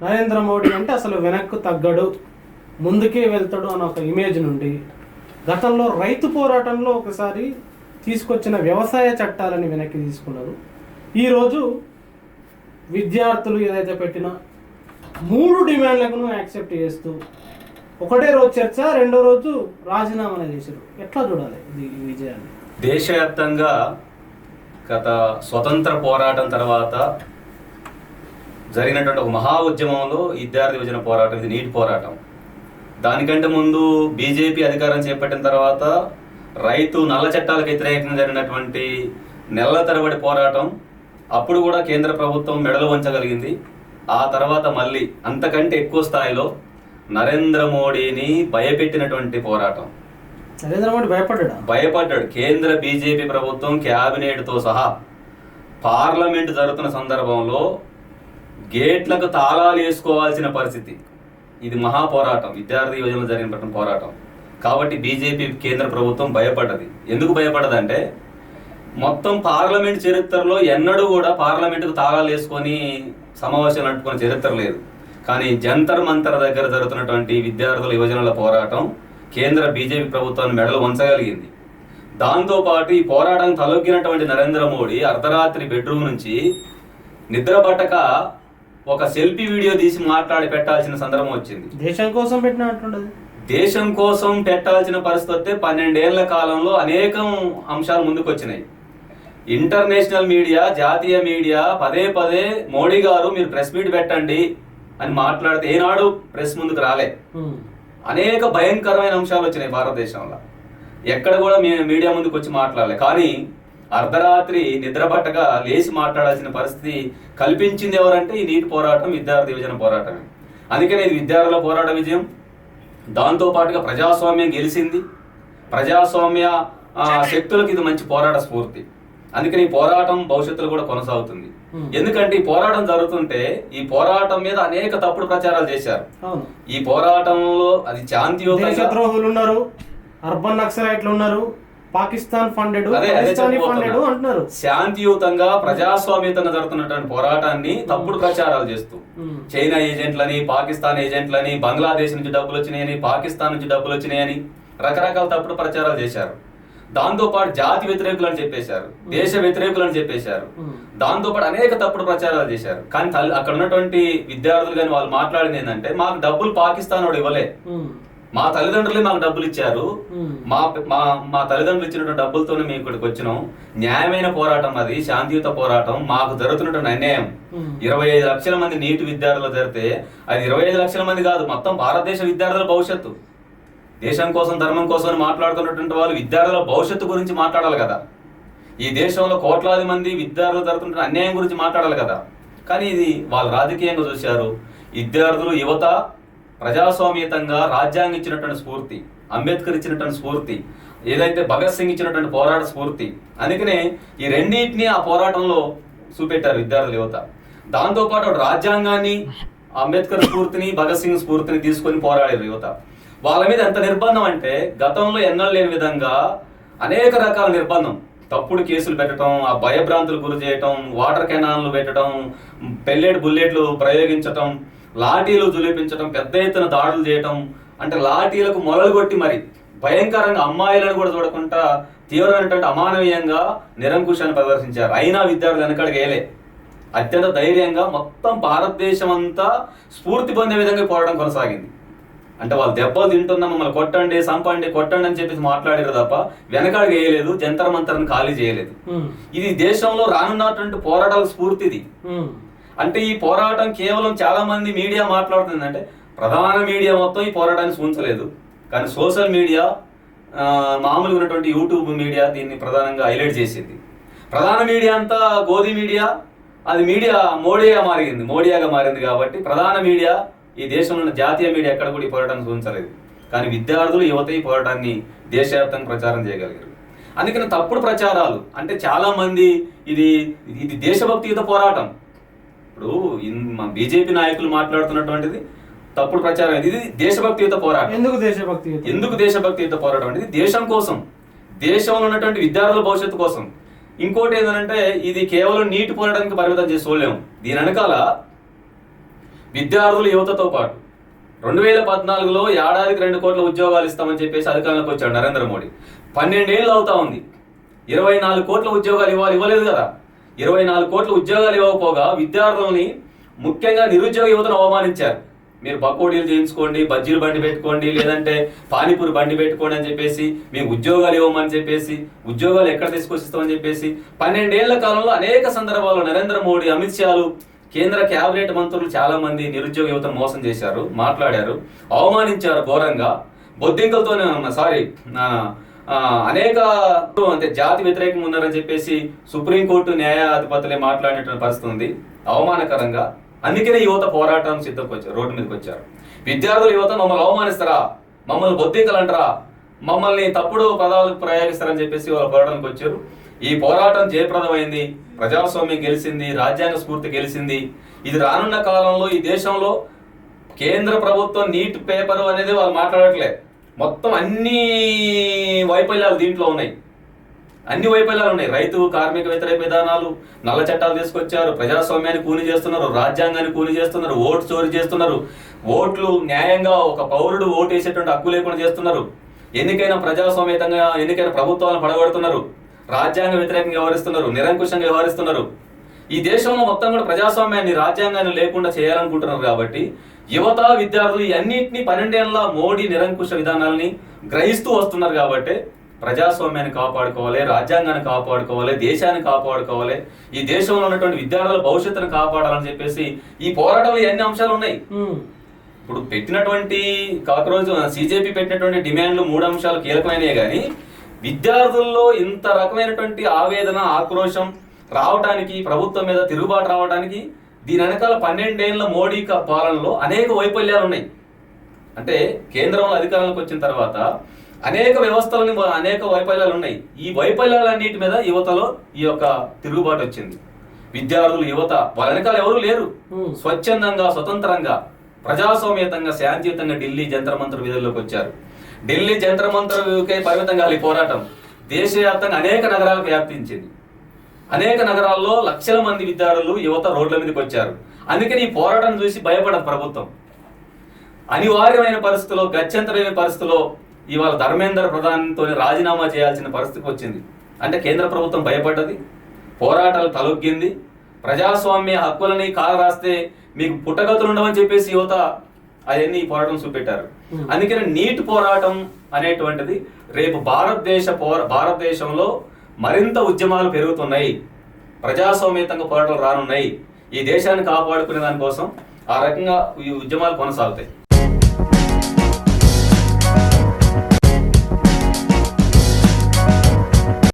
నరేంద్ర మోడీ అంటే అసలు వెనక్కు తగ్గడు, ముందుకే వెళ్తాడు అన్న ఒక ఇమేజ్ నుండి గతంలో రైతు పోరాటంలో ఒకసారి తీసుకొచ్చిన వ్యవసాయ చట్టాలని వెనక్కి తీసుకున్నారు. ఈరోజు విద్యార్థులు ఏదైతే పెట్టిన 3 డిమాండ్లను యాక్సెప్ట్ చేస్తూ ఒకటే రోజు చర్చ, రెండో రోజు రాజీనామా చేశారు. ఎట్లా చూడాలి ఈ విజయాన్ని? దేశవ్యాప్తంగా గత స్వతంత్ర పోరాటం తర్వాత జరిగినటువంటి ఒక మహా ఉద్యమంలో విద్యార్థి విభజన పోరాటం, ఇది నీటి పోరాటం. దానికంటే ముందు బీజేపీ అధికారం చేపట్టిన తర్వాత రైతు నల్ల చట్టాలకు వ్యతిరేకంగా జరిగినటువంటి నెలల తరబడి పోరాటం. అప్పుడు కూడా కేంద్ర ప్రభుత్వం మెడలు వంచగలిగింది. ఆ తర్వాత మళ్ళీ అంతకంటే ఎక్కువ స్థాయిలో నరేంద్ర మోడీని భయపెట్టినటువంటి పోరాటం. నరేంద్ర మోడీ భయపడ్డాడు. కేంద్ర బీజేపీ ప్రభుత్వం క్యాబినెట్తో సహా పార్లమెంటు జరుగుతున్న సందర్భంలో గేట్లకు తాళాలు వేసుకోవాల్సిన పరిస్థితి. ఇది మహా పోరాటం, విద్యార్థి యువజనలో జరిగిన పోరాటం. కాబట్టి బీజేపీ కేంద్ర ప్రభుత్వం భయపడ్డది. ఎందుకు భయపడ్డదంటే మొత్తం పార్లమెంట్ చరిత్రలో ఎన్నడూ కూడా పార్లమెంటుకు తాళాలు వేసుకొని సమావేశాలు నడుపుకునే చరిత్ర లేదు. కానీ జంతర్ మంతర్ దగ్గర జరుగుతున్నటువంటి విద్యార్థుల యువజనుల పోరాటం కేంద్ర బీజేపీ ప్రభుత్వాన్ని మెడలు వంచగలిగింది. దాంతోపాటు ఈ పోరాటం తలొగ్గినటువంటి నరేంద్ర మోడీ అర్ధరాత్రి బెడ్రూమ్ నుంచి నిద్ర పట్టక ఒక సెల్ఫీ వీడియో తీసి మాట్లాడి పెట్టాల్సిన సందర్భం వచ్చింది. దేశం కోసం పెట్టినట్టుండదు. దేశం కోసం పెట్టాల్సిన పరిస్థితి వస్తే 12 ఏళ్ల కాలంలో అనేకం అంశాలు ముందుకు వచ్చినాయి. ఇంటర్నేషనల్ మీడియా, జాతీయ మీడియా పదే పదే మోడీ గారు మీరు ప్రెస్ మీట్ పెట్టండి అని మాట్లాడితే ఏనాడు ప్రెస్ ముందుకు రాలే. అనేక భయంకరమైన అంశాలు వచ్చినాయి భారతదేశంలో. ఎక్కడ కూడా మీడియా ముందుకు వచ్చి మాట్లాడలే. కానీ అర్ధరాత్రి నిద్రపట్టగా లేచి మాట్లాడాల్సిన పరిస్థితి కల్పించింది ఎవరంటే ఈ నీటి పోరాటం, విద్యార్థి విభజన పోరాటమే. అందుకనే ఇది విద్యార్థుల పోరాట విజయం. దాంతోపాటుగా ప్రజాస్వామ్యం గెలిచింది. ప్రజాస్వామ్య శక్తులకు ఇది మంచి పోరాట స్ఫూర్తి. అందుకని ఈ పోరాటం భవిష్యత్తులో కూడా కొనసాగుతుంది. ఎందుకంటే ఈ పోరాటం జరుగుతుంటే ఈ పోరాటం మీద అనేక తప్పుడు ప్రచారాలు చేశారు. ఈ పోరాటంలో అది శాంతియుతంగా ఉన్నారు, అర్బన్ నక్సలైట్లు ఉన్నారు, పాకిస్తాన్ ఫండెడ్ అంటున్నారు. శాంతియుతంగా ప్రజాస్వామ్యంగా జరుగుతున్నటువంటి పోరాటాన్ని తప్పుడు ప్రచారాలు చేస్తూ చైనా ఏజెంట్లని, పాకిస్తాన్ ఏజెంట్లని, బంగ్లాదేశ్ నుంచి డబ్బులు వచ్చినాయని, పాకిస్తాన్ నుంచి డబ్బులు వచ్చినాయని రకరకాల తప్పుడు ప్రచారాలు చేశారు. దాంతోపాటు జాతి వ్యతిరేకులు అని చెప్పేశారు, దేశ వ్యతిరేకులు అని చెప్పేశారు. దాంతోపాటు అనేక తప్పుడు ప్రచారాలు చేశారు. కానీ అక్కడ ఉన్నటువంటి విద్యార్థులు కానీ వాళ్ళు మాట్లాడింది ఏంటంటే మాకు డబ్బులు పాకిస్తాన్ వాడు ఇవ్వలే, మా తల్లిదండ్రులే మాకు డబ్బులు ఇచ్చారు, మా తల్లిదండ్రులు ఇచ్చినటువంటి డబ్బులతోనే మేము ఇక్కడికి వచ్చినాం. న్యాయమైన పోరాటం, అది శాంతియుత పోరాటం. మాకు జరుగుతున్నటువంటి అన్యాయం 25 లక్షల మంది నీటి విద్యార్థులు జరిగితే అది 25 లక్షల మంది కాదు, మొత్తం భారతదేశ విద్యార్థుల భవిష్యత్తు. దేశం కోసం, ధర్మం కోసం అని మాట్లాడుతున్నటువంటి వాళ్ళు విద్యార్థుల భవిష్యత్తు గురించి మాట్లాడాలి కదా. ఈ దేశంలో కోట్లాది మంది విద్యార్థులు జరుగుతున్న అన్యాయం గురించి మాట్లాడాలి కదా. కానీ ఇది వాళ్ళు రాజకీయంగా చూశారు. విద్యార్థులు, యువత ప్రజాస్వామ్యతంగా రాజ్యాంగం ఇచ్చినటువంటి స్ఫూర్తి, అంబేద్కర్ ఇచ్చినటువంటి స్ఫూర్తి, ఏదైతే భగత్ సింగ్ ఇచ్చినటువంటి పోరాట స్ఫూర్తి, అందుకనే ఈ రెండింటిని ఆ పోరాటంలో చూపెట్టారు విద్యార్థుల యువత. దాంతోపాటు రాజ్యాంగాన్ని, అంబేద్కర్ స్ఫూర్తిని, భగత్ సింగ్ స్ఫూర్తిని తీసుకొని పోరాడారు యువత. వాళ్ళ మీద ఎంత నిర్బంధం అంటే గతంలో ఎన్నడూ లేని విధంగా అనేక రకాల నిర్బంధం, తప్పుడు కేసులు పెట్టడం, ఆ భయభ్రాంతులు గురి చేయటం, వాటర్ కెనాన్లు పెట్టడం, పెల్లెట్ బుల్లెట్లు ప్రయోగించటం, లాఠీలు జులిపించడం, పెద్ద ఎత్తున దాడులు చేయటం, అంటే లాఠీలకు మొలలు కొట్టి మరి భయంకరంగా అమ్మాయిలను కూడా చూడకుండా తీవ్రమైనటువంటి అమానవీయంగా నిరంకుశాన్ని ప్రదర్శించారు. అయినా విద్యార్థులు వెనకడికి వేయలే. అత్యంత ధైర్యంగా మొత్తం భారతదేశం అంతా స్ఫూర్తి పొందే విధంగా పోరాటం కొనసాగింది. అంటే వాళ్ళు దెబ్బలు తింటున్నా మమ్మల్ని కొట్టండి, సంపండి, కొట్టండి అని చెప్పేసి మాట్లాడారు తప్ప వెనకాడికి వేయలేదు, జంతర్ మంతర్ని ఖాళీ చేయలేదు. ఇది దేశంలో రానున్నటువంటి పోరాటాల స్ఫూర్తిది. అంటే ఈ పోరాటం కేవలం చాలా మంది మీడియా మాట్లాడుతుందంటే ప్రధాన మీడియా మొత్తం ఈ పోరాటాన్ని సూచించలేదు. కానీ సోషల్ మీడియా, మామూలుగా ఉన్నటువంటి యూట్యూబ్ మీడియా దీన్ని ప్రధానంగా హైలైట్ చేసింది. ప్రధాన మీడియా అంతా గోధి మీడియా, అది మీడియా మోడియాగా మారింది. కాబట్టి ప్రధాన మీడియా, ఈ దేశంలో ఉన్న జాతీయ మీడియా ఎక్కడ కూడా ఈ పోరాటాన్ని సూచించలేదు. కానీ విద్యార్థులు, యువత ఈ పోరాటాన్ని దేశవ్యాప్తంగా ప్రచారం చేయగలిగారు. అందుకని తప్పుడు ప్రచారాలు అంటే చాలా మంది ఇది దేశభక్తియుత పోరాటం. ఇప్పుడు బీజేపీ నాయకులు మాట్లాడుతున్నటువంటిది తప్పుడు ప్రచారం. ఇది దేశభక్తియుత పోరాటం. ఎందుకు దేశభక్తియుత పోరాటం అంటే దేశం కోసం, దేశంలో ఉన్నటువంటి విద్యార్థుల భవిష్యత్తు కోసం. ఇంకోటి ఏంటంటే ఇది కేవలం నీటి పోరాటానికి పరిమితం చేసి చూడలేము. దీని వెనకాల విద్యార్థులు యువతతో పాటు 2014లో ఏడాదికి 2 కోట్ల ఉద్యోగాలు ఇస్తామని చెప్పేసి అధికారంలోకి వచ్చాడు నరేంద్ర మోడీ. 12 ఏళ్ళు అవుతా ఉంది. 24 కోట్ల ఉద్యోగాలు ఇవ్వలేదు కదా. 24 కోట్ల ఉద్యోగాలు ఇవ్వకపోగా విద్యార్థులని, ముఖ్యంగా నిరుద్యోగ యువతను అవమానించారు. మీరు పకోడీలు చేయించుకోండి, బజ్జీలు బండి పెట్టుకోండి, లేదంటే పానీపూరి బండి పెట్టుకోండి అని చెప్పేసి, మీకు ఉద్యోగాలు ఇవ్వమని చెప్పేసి, ఉద్యోగాలు ఎక్కడ తీసుకొచ్చిస్తామని చెప్పేసి 12 ఏళ్ల కాలంలో అనేక సందర్భాల్లో నరేంద్ర మోడీ, అమిత్ షాలు, కేంద్ర కేబినెట్ మంత్రులు చాలా మంది నిరుద్యోగ యువతను మోసం చేశారు, మాట్లాడారు, అవమానించారు ఘోరంగా. బొద్దింకలతోనే అనేక అంటే జాతి వ్యతిరేకంగా ఉన్నారని చెప్పేసి సుప్రీంకోర్టు న్యాయాధిపతులే మాట్లాడినటువంటి పరిస్థితి ఉంది, అవమానకరంగా. అందుకనే యువత పోరాటం రోడ్డు మీదకి వచ్చారు. విద్యార్థుల యువత మమ్మల్ని అవమానిస్తారా, మమ్మల్ని బొద్దింకలు అంటారా, మమ్మల్ని తప్పుడు పదాలు ప్రయోగిస్తారని చెప్పేసి వాళ్ళ పోరాటానికి వచ్చారు. ఈ పోరాటం జయప్రదమైంది, ప్రజాస్వామ్యం గెలిచింది, రాజ్యాంగ స్ఫూర్తి గెలిచింది. ఇది రానున్న కాలంలో ఈ దేశంలో కేంద్ర ప్రభుత్వం నీట్ పేపర్ అనేది వాళ్ళు మాట్లాడట్లే. మొత్తం అన్ని వైఫల్యాలు దీంట్లో ఉన్నాయి, అన్ని వైఫల్యాలు ఉన్నాయి. రైతు కార్మిక వ్యతిరేక విధానాలు, నల్ల చట్టాలు తీసుకొచ్చారు, ప్రజాస్వామ్యాన్ని కూని చేస్తున్నారు, రాజ్యాంగాన్ని కూని చేస్తున్నారు, ఓటు చోరీ చేస్తున్నారు, ఓట్లు న్యాయంగా ఒక పౌరుడు ఓటు వేసేటువంటి హక్కు లేకుండా చేస్తున్నారు, ప్రజాస్వామ్యంగా ఎన్నికైన ప్రభుత్వాలను పడగొడుతున్నారు, రాజ్యాంగ వ్యతిరేకంగా వ్యవహరిస్తున్నారు, నిరంకుశంగా వ్యవహరిస్తున్నారు. ఈ దేశంలో మొత్తం కూడా ప్రజాస్వామ్యాన్ని, రాజ్యాంగాన్ని లేకుండా చేయాలనుకుంటున్నారు. కాబట్టి యువత, విద్యార్థులు ఈ అన్నింటినీ 12 ఏళ్ల మోడీ నిరంకుశ విధానాలని గ్రహిస్తూ వస్తున్నారు. కాబట్టి ప్రజాస్వామ్యాన్ని కాపాడుకోవాలి, రాజ్యాంగాన్ని కాపాడుకోవాలి, దేశాన్ని కాపాడుకోవాలి, ఈ దేశంలో ఉన్నటువంటి విద్యార్థుల భవిష్యత్తును కాపాడాలని చెప్పేసి ఈ పోరాటంలో అన్ని అంశాలు ఉన్నాయి. ఇప్పుడు పెట్టినటువంటి కాకరోజు సిజేపీ పెట్టినటువంటి డిమాండ్లు 3 అంశాలు కీలకమైనవి. కానీ విద్యార్థుల్లో ఇంత రకమైనటువంటి ఆవేదన, ఆక్రోశం రావడానికి, ప్రభుత్వం మీద తిరుగుబాటు రావడానికి దీని వెనకాల 12 ఏళ్ల మోడీ పాలనలో అనేక వైఫల్యాలు ఉన్నాయి. అంటే కేంద్రంలో అధికారంలోకి వచ్చిన తర్వాత అనేక వ్యవస్థలని, అనేక వైఫల్యాలు ఉన్నాయి. ఈ వైఫల్యాలన్నిటి మీద యువతలో ఈ యొక్క తిరుగుబాటు వచ్చింది. విద్యార్థులు, యువత వాళ్ళ వెనకాల ఎవరు లేరు. స్వచ్ఛందంగా, స్వతంత్రంగా, ప్రజాస్వామ్యతంగా, శాంతియుతంగా ఢిల్లీ జంతర్ మంతర్ వీధుల్లోకి వచ్చారు. ఢిల్లీ జంతర్ మంతర్కే పరిమితంగా ఈ పోరాటం దేశవ్యాప్తంగా అనేక నగరాలకు వ్యాప్తించింది. అనేక నగరాల్లో లక్షల మంది విద్యార్థులు, యువత రోడ్ల మీదకి వచ్చారు. అందుకని ఈ పోరాటం చూసి భయపడదు ప్రభుత్వం. అనివార్యమైన పరిస్థితుల్లో, గత్యంతరమైన పరిస్థితుల్లో ఇవాళ ధర్మేందర్ ప్రధానితో రాజీనామా చేయాల్సిన పరిస్థితికి వచ్చింది. అంటే కేంద్ర ప్రభుత్వం భయపడ్డది, పోరాటాలు తలొగ్గింది, ప్రజాస్వామ్య హక్కులని కాలరాస్తే మీకు పుట్టగతులు ఉండవని చెప్పేసి యువత అవన్నీ పోరాటం చూపెట్టారు. అందుకని నీట్ పోరాటం అనేటువంటిది రేపు భారతదేశంలో మరింత ఉద్యమాలు పెరుగుతున్నాయి, ప్రజాస్వామ్యతంగా పోరాటాలు రానున్నాయి. ఈ దేశాన్ని కాపాడుకునే దానికోసం ఆ రకంగా ఈ ఉద్యమాలు కొనసాగుతాయి.